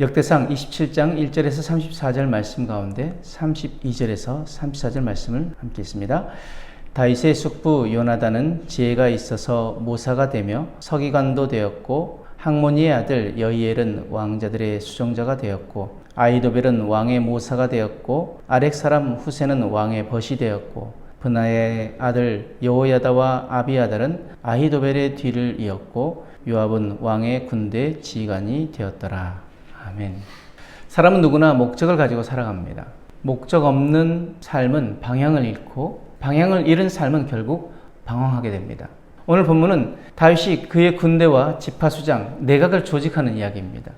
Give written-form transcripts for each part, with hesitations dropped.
역대상 27장 1절에서 34절 말씀 가운데 32절에서 34절 말씀을 함께 읽습니다. 다윗의 숙부 요나단은 지혜가 있어서 모사가 되며 서기관도 되었고, 학모니의 아들 여이엘은 왕자들의 수종자가 되었고, 아히도벨은 왕의 모사가 되었고, 아렉 사람 후세는 왕의 벗이 되었고, 브나의 아들 여호야다와 아비아달은 아히도벨의 뒤를 이었고, 요압은 왕의 군대 지휘관이 되었더라. 아멘. 사람은 누구나 목적을 가지고 살아갑니다. 목적 없는 삶은 방향을 잃고, 방향을 잃은 삶은 결국 방황하게 됩니다. 오늘 본문은 다윗이 그의 군대와 지파수장, 내각을 조직하는 이야기입니다.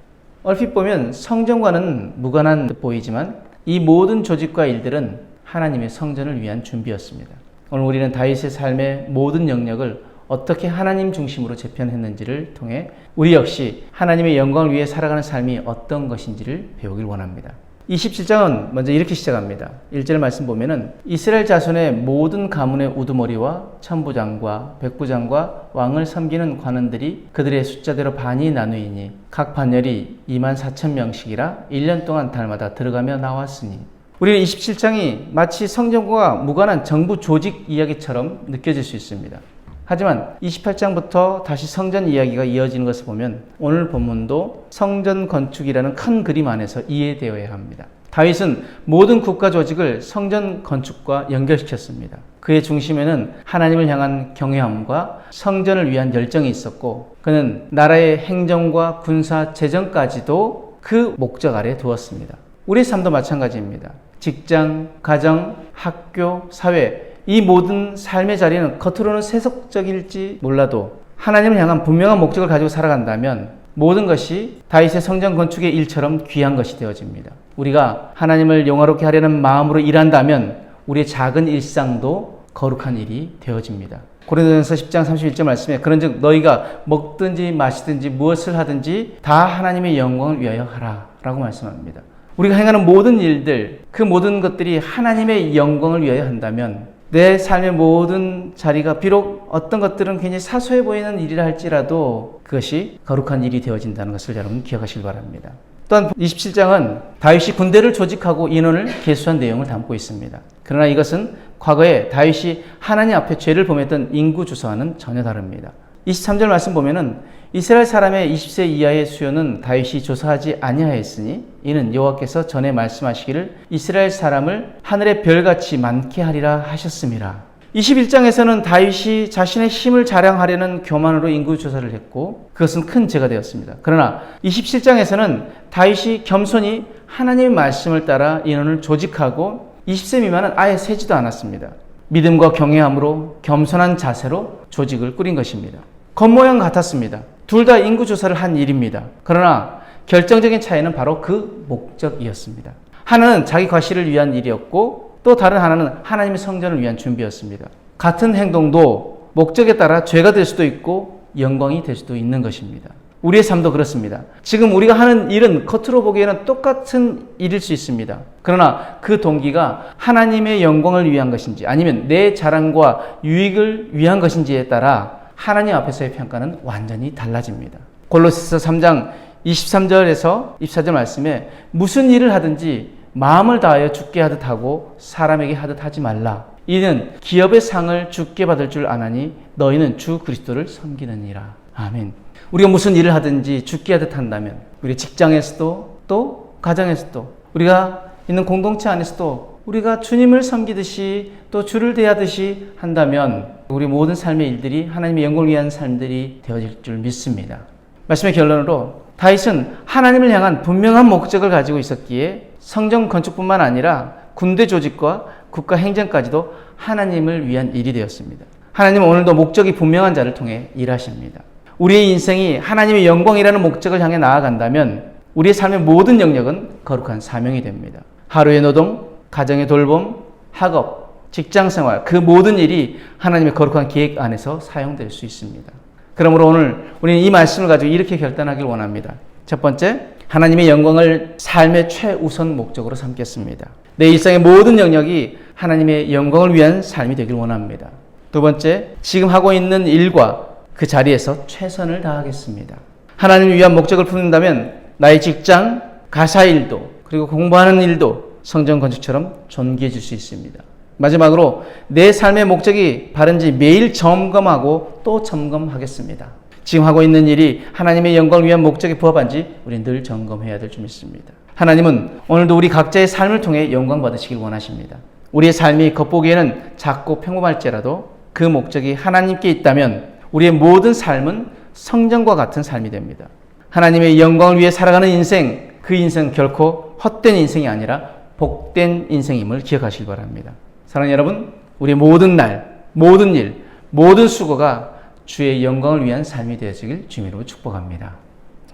얼핏 보면 성전과는 무관한 듯 보이지만 이 모든 조직과 일들은 하나님의 성전을 위한 준비였습니다. 오늘 우리는 다윗의 삶의 모든 영역을 어떻게 하나님 중심으로 재편했는지를 통해 우리 역시 하나님의 영광을 위해 살아가는 삶이 어떤 것인지를 배우길 원합니다. 27장은 먼저 이렇게 시작합니다. 1절 말씀 보면은 이스라엘 자손의 모든 가문의 우두머리와 천부장과 백부장과 왕을 섬기는 관원들이 그들의 숫자대로 반이 나누이니 각 반열이 24,000명씩이라 1년 동안 달마다 들어가며 나왔으니, 우리는 27장이 마치 성전과 무관한 정부 조직 이야기처럼 느껴질 수 있습니다. 하지만 28장부터 다시 성전 이야기가 이어지는 것을 보면 오늘 본문도 성전 건축이라는 큰 그림 안에서 이해되어야 합니다. 다윗은 모든 국가 조직을 성전 건축과 연결시켰습니다. 그의 중심에는 하나님을 향한 경외함과 성전을 위한 열정이 있었고, 그는 나라의 행정과 군사, 재정까지도 그 목적 아래 두었습니다. 우리의 삶도 마찬가지입니다. 직장, 가정, 학교, 사회, 이 모든 삶의 자리는 겉으로는 세속적일지 몰라도 하나님을 향한 분명한 목적을 가지고 살아간다면 모든 것이 다윗의 성전 건축의 일처럼 귀한 것이 되어집니다. 우리가 하나님을 영화롭게 하려는 마음으로 일한다면 우리의 작은 일상도 거룩한 일이 되어집니다. 고린도전서 10장 31절 말씀에 그런즉 너희가 먹든지 마시든지 무엇을 하든지 다 하나님의 영광을 위하여 하라 라고 말씀합니다. 우리가 행하는 모든 일들, 그 모든 것들이 하나님의 영광을 위하여 한다면 내 삶의 모든 자리가 비록 어떤 것들은 굉장히 사소해 보이는 일이라 할지라도 그것이 거룩한 일이 되어진다는 것을 여러분 기억하시기 바랍니다. 또한 27장은 다윗이 군대를 조직하고 인원을 계수한 내용을 담고 있습니다. 그러나 이것은 과거에 다윗이 하나님 앞에 죄를 범했던 인구 주소와는 전혀 다릅니다. 23절 말씀 보면은 이스라엘 사람의 20세 이하의 수요는 다윗이 조사하지 아니하였으니 이는 여호와께서 전에 말씀하시기를 이스라엘 사람을 하늘의 별같이 많게 하리라 하셨음이라. 21장에서는 다윗이 자신의 힘을 자랑하려는 교만으로 인구 조사를 했고 그것은 큰 죄가 되었습니다. 그러나 27장에서는 다윗이 겸손히 하나님의 말씀을 따라 인원을 조직하고 20세 미만은 아예 세지도 않았습니다. 믿음과 경외함으로 겸손한 자세로 조직을 꾸린 것입니다. 겉모양 같았습니다. 둘 다 인구조사를 한 일입니다. 그러나 결정적인 차이는 바로 그 목적이었습니다. 하나는 자기 과시를 위한 일이었고 또 다른 하나는 하나님의 성전을 위한 준비였습니다. 같은 행동도 목적에 따라 죄가 될 수도 있고 영광이 될 수도 있는 것입니다. 우리의 삶도 그렇습니다. 지금 우리가 하는 일은 겉으로 보기에는 똑같은 일일 수 있습니다. 그러나 그 동기가 하나님의 영광을 위한 것인지 아니면 내 자랑과 유익을 위한 것인지에 따라 하나님 앞에서의 평가는 완전히 달라집니다. 골로새서 3장 23절에서 24절 말씀에 무슨 일을 하든지 마음을 다하여 주께 하듯 하고 사람에게 하듯 하지 말라. 이는 기업의 상을 주께 받을 줄 아나니 너희는 주 그리스도를 섬기느니라. 아멘. 우리가 무슨 일을 하든지 주께 하듯 한다면 우리 직장에서도 또 가정에서도 우리가 있는 공동체 안에서도 우리가 주님을 섬기듯이 또 주를 대하듯이 한다면 우리 모든 삶의 일들이 하나님의 영광을 위한 삶들이 되어질 줄 믿습니다. 말씀의 결론으로 다윗은 하나님을 향한 분명한 목적을 가지고 있었기에 성전 건축뿐만 아니라 군대 조직과 국가 행정까지도 하나님을 위한 일이 되었습니다. 하나님은 오늘도 목적이 분명한 자를 통해 일하십니다. 우리의 인생이 하나님의 영광이라는 목적을 향해 나아간다면 우리의 삶의 모든 영역은 거룩한 사명이 됩니다. 하루의 노동, 가정의 돌봄, 학업, 직장생활 그 모든 일이 하나님의 거룩한 계획 안에서 사용될 수 있습니다. 그러므로 오늘 우리는 이 말씀을 가지고 이렇게 결단하길 원합니다. 첫 번째, 하나님의 영광을 삶의 최우선 목적으로 삼겠습니다. 내 일상의 모든 영역이 하나님의 영광을 위한 삶이 되길 원합니다. 두 번째, 지금 하고 있는 일과 그 자리에서 최선을 다하겠습니다. 하나님을 위한 목적을 품는다면 나의 직장, 가사일도 그리고 공부하는 일도 성전 건축처럼 존귀해질 수 있습니다. 마지막으로 내 삶의 목적이 바른지 매일 점검하고 또 점검하겠습니다. 지금 하고 있는 일이 하나님의 영광을 위한 목적에 부합한지 우리는 늘 점검해야 될 줄 믿습니다. 하나님은 오늘도 우리 각자의 삶을 통해 영광 받으시길 원하십니다. 우리의 삶이 겉보기에는 작고 평범할지라도 그 목적이 하나님께 있다면 우리의 모든 삶은 성전과 같은 삶이 됩니다. 하나님의 영광을 위해 살아가는 인생, 그 인생 결코 헛된 인생이 아니라 복된 인생임을 기억하시기 바랍니다. 사랑하는 여러분, 우리의 모든 날, 모든 일, 모든 수고가 주의 영광을 위한 삶이 되어지길 주님으로 축복합니다.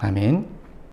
아멘.